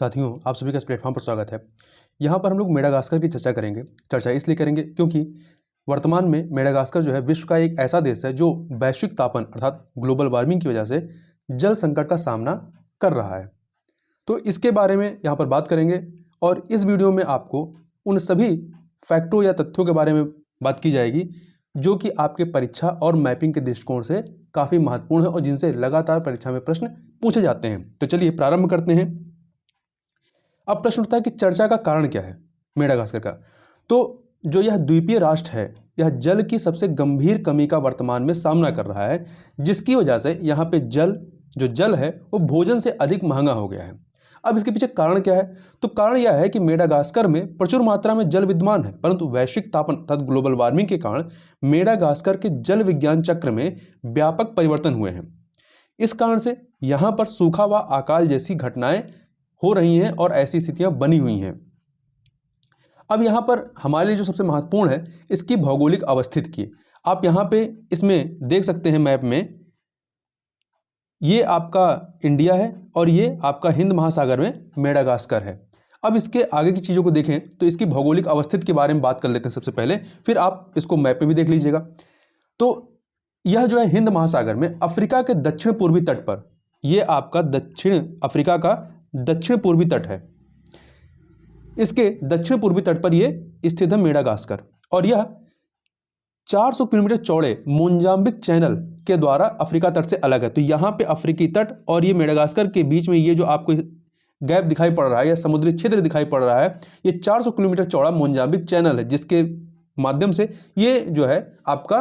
साथियों, आप सभी का इस प्लेटफॉर्म पर स्वागत है। यहाँ पर हम लोग मेडागास्कर की चर्चा करेंगे। चर्चा इसलिए करेंगे क्योंकि वर्तमान में मेडागास्कर जो है विश्व का एक ऐसा देश है जो वैश्विक तापन अर्थात ग्लोबल वार्मिंग की वजह से जल संकट का सामना कर रहा है। तो इसके बारे में यहाँ पर बात करेंगे और इस वीडियो में आपको उन सभी फैक्टों या तथ्यों के बारे में बात की जाएगी जो कि आपके परीक्षा और मैपिंग के दृष्टिकोण से काफ़ी महत्वपूर्ण है और जिनसे लगातार परीक्षा में प्रश्न पूछे जाते हैं। तो चलिए प्रारंभ करते हैं। अब प्रश्न उठता है कि चर्चा का कारण क्या है मेडागास्कर का। तो जो यह द्वीपीय राष्ट्र है, यह जल की सबसे गंभीर कमी का वर्तमान में सामना कर रहा है, जिसकी वजह से यहाँ पे जल है वो भोजन से अधिक महंगा हो गया है। अब इसके पीछे कारण क्या है? तो कारण यह है कि मेडागास्कर में प्रचुर मात्रा में जल विद्यमान है, परंतु वैश्विक तापन तथा ग्लोबल वार्मिंग के कारण मेडागास्कर के जल विज्ञान चक्र में व्यापक परिवर्तन हुए हैं। इस कारण से यहाँ पर सूखा व अकाल जैसी घटनाएं हो रही हैं और ऐसी स्थितियां बनी हुई हैं। अब यहाँ पर हमारे लिए जो सबसे महत्वपूर्ण है इसकी भौगोलिक अवस्थिति की। आप यहाँ पे इसमें देख सकते हैं मैप में, ये आपका इंडिया है और ये आपका हिंद महासागर में मेडागास्कर है। अब इसके आगे की चीज़ों को देखें तो इसकी भौगोलिक अवस्थिति के बारे में बात कर लेते हैं सबसे पहले, फिर आप इसको मैप पे भी देख लीजिएगा। तो यह जो है हिंद महासागर में अफ्रीका के दक्षिण पूर्वी तट पर, यह आपका दक्षिण अफ्रीका का दक्षिण पूर्वी तट है। इसके दक्षिण पूर्वी तट पर यह स्थित है मेडागास्कर और यह 400 किलोमीटर चौड़े मोजाम्बिक चैनल के द्वारा अफ्रीका तट से अलग है। तो यहाँ पे अफ्रीकी तट और ये मेडागास्कर के बीच में ये जो आपको गैप दिखाई पड़ रहा है या समुद्री क्षेत्र दिखाई पड़ रहा है, ये 400 किलोमीटर चौड़ा मोजाम्बिक चैनल है, जिसके माध्यम से ये जो है आपका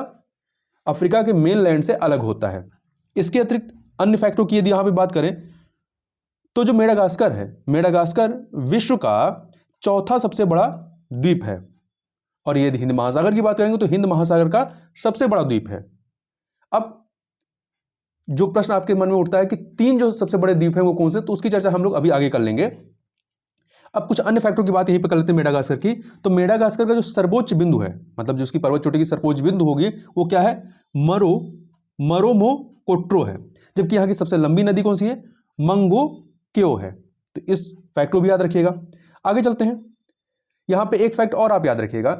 अफ्रीका के मेन लैंड से अलग होता है। इसके अतिरिक्त अन्य फैक्टरों की यदि यहाँ पे बात करें तो जो मेडागास्कर है, मेडागास्कर विश्व का चौथा सबसे बड़ा द्वीप है और यदि हिंद महासागर की बात करेंगे तो हिंद महासागर का सबसे बड़ा द्वीप है। अब जो प्रश्न आपके मन में उठता है कि तीन जो सबसे बड़े द्वीप हैं वो कौन से, तो उसकी चर्चा हम लोग अभी आगे कर लेंगे। अब कुछ अन्य फैक्टरों की बात यहीं पर कर लेते हैं मेडागास्कर की। तो मेडागास्कर का जो सर्वोच्च बिंदु है, मतलब जो उसकी पर्वत चोटी की सर्वोच्च बिंदु होगी, वो क्या है? मरोमोकोट्रो है। जबकि यहाँ की सबसे लंबी नदी कौन सी है? मंगोक्यो है। तो इस फैक्ट को भी याद रखिएगा। आगे चलते हैं। यहाँ पे एक फैक्ट और आप याद रखिएगा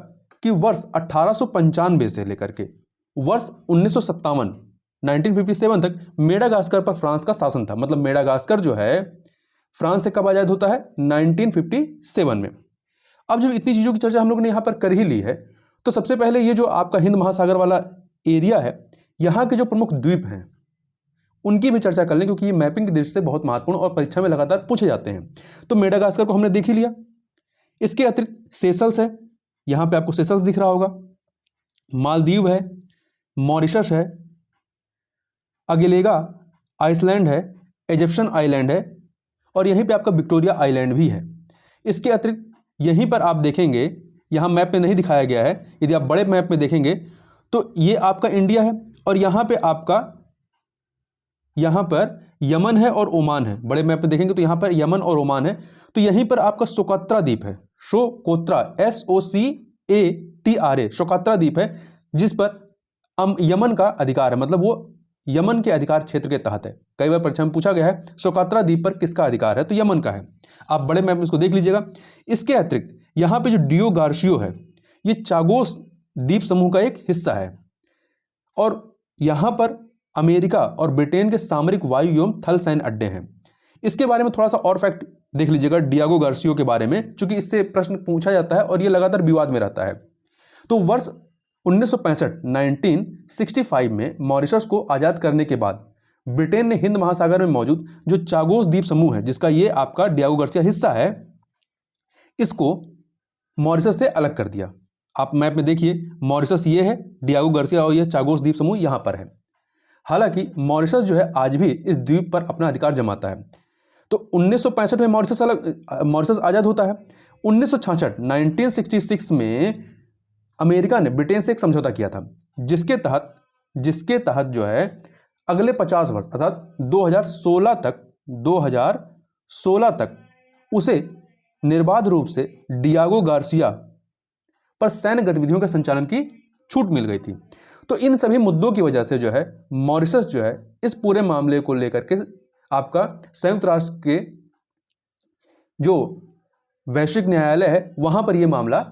कि वर्ष 1895 से लेकर के वर्ष 1957 तक मेडागास्कर पर फ्रांस का शासन था। मतलब मेडागास्कर जो है फ्रांस से कब आजाद होता है? 1957 में। अब जब इतनी चीज़ों की चर्चा हम लोग ने यहाँ पर कर ही ली है, तो सबसे पहले ये जो आपका हिंद महासागर वाला एरिया है, यहाँ के जो प्रमुख द्वीप हैं उनकी भी चर्चा कर लें, क्योंकि ये मैपिंग की दृष्टि से बहुत महत्वपूर्ण और परीक्षा में लगातार पूछे जाते हैं। तो मेडागास्कर को हमने देख ही लिया। इसके अतिरिक्त सेशल्स है, यहाँ पे आपको सेशल्स दिख रहा होगा, मालदीव है, मॉरिशस है, अगिलेगा आइसलैंड है, इजिप्शियन आइलैंड है और यहीं पे आपका विक्टोरिया आइलैंड भी है। इसके अतिरिक्त यहीं पर आप देखेंगे, यहाँ मैप में नहीं दिखाया गया है, यदि आप बड़े मैप में देखेंगे तो ये आपका इंडिया है और यहाँ पे आपका यमन है और ओमान है। बड़े मैप में देखेंगे तो यहाँ पर यमन और ओमान है। तो यहीं पर आपका सोकोत्रा द्वीप है, सोकोत्रा SOCATRA, सोकोत्रा द्वीप है, जिस पर यमन का अधिकार है, मतलब वो यमन के अधिकार क्षेत्र के तहत है। कई बार परीक्षा में पूछा गया है सोकोत्रा द्वीप पर किसका अधिकार है, तो यमन का है। आप बड़े मैप में इसको देख लीजिएगा। इसके अतिरिक्त यहाँ पे जो डियो गार्सियो है, ये चागोस द्वीप समूह का एक हिस्सा है और यहाँ पर अमेरिका और ब्रिटेन के सामरिक वायु एवं थल सैन्य अड्डे हैं। इसके बारे में थोड़ा सा और फैक्ट देख लीजिएगा डियागो गार्सियो के बारे में, चूंकि इससे प्रश्न पूछा जाता है और ये लगातार विवाद में रहता है। तो वर्ष 1965 में मॉरिशस को आजाद करने के बाद ब्रिटेन ने हिंद महासागर में मौजूद जो चागोस द्वीप समूह है, जिसका ये आपका डियागो गार्सिया हिस्सा है, इसको मॉरिशस से अलग कर दिया। आप मैप में देखिए, मॉरिशस ये है, डियागो गार्सिया और यह चागोस द्वीप समूह यहाँ पर है। हालांकि मॉरिशस जो है आज भी इस द्वीप पर अपना अधिकार जमाता है। तो 1965 में मॉरिशस आजाद होता है। 1966 में अमेरिका ने ब्रिटेन से एक समझौता किया था, जिसके तहत जो है अगले 50 वर्ष अर्थात 2016 तक उसे निर्बाध रूप से डियागो गार्सिया पर सैन्य गतिविधियों के संचालन की छूट मिल गई थी। तो इन सभी मुद्दों की वजह से जो है मॉरिशस जो है इस पूरे मामले को लेकर के आपका संयुक्त राष्ट्र के जो वैश्विक न्यायालय है वहां पर यह मामला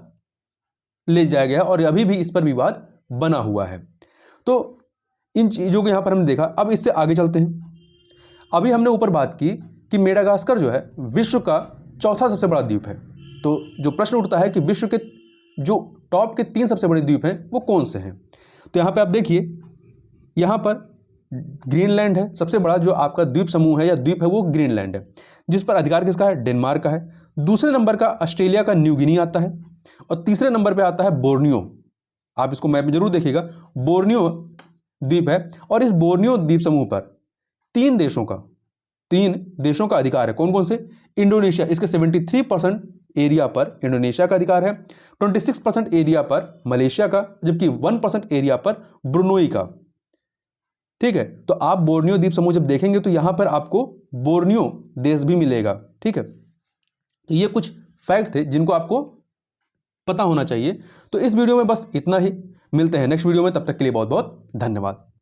ले जाया गया और अभी भी इस पर विवाद बना हुआ है। तो इन चीज़ों को यहां पर हमने देखा। अब इससे आगे चलते हैं। अभी हमने ऊपर बात की कि मेडागास्कर जो है विश्व का चौथा सबसे बड़ा द्वीप है। तो जो प्रश्न उठता है कि विश्व के जो टॉप के 3 सबसे बड़े द्वीप हैं वो कौन से हैं। तो यहाँ पे आप देखिए, यहाँ पर ग्रीनलैंड है सबसे बड़ा जो आपका द्वीप समूह है या द्वीप है, वो ग्रीनलैंड है, जिस पर अधिकार किसका है, डेनमार्क का है। दूसरे नंबर का ऑस्ट्रेलिया का न्यू गिनी आता है और तीसरे नंबर पे आता है बोर्नियो। आप इसको मैप में जरूर देखिएगा, बोर्नियो द्वीप है। और इस बोर्नियो द्वीप समूह पर 3 देशों का अधिकार है। कौन कौन से, इंडोनेशिया, इसके 73% एरिया पर इंडोनेशिया का अधिकार है, 26% एरिया पर मलेशिया का, जबकि 1% एरिया पर ब्रुनोई का। ठीक है, तो आप बोर्नियो द्वीप समूह जब देखेंगे तो यहां पर आपको बोर्नियो देश भी मिलेगा। ठीक है, तो ये कुछ फैक्ट थे जिनको आपको पता होना चाहिए। तो इस वीडियो में बस इतना ही, मिलते हैं नेक्स्ट वीडियो में, तब तक के लिए बहुत बहुत धन्यवाद।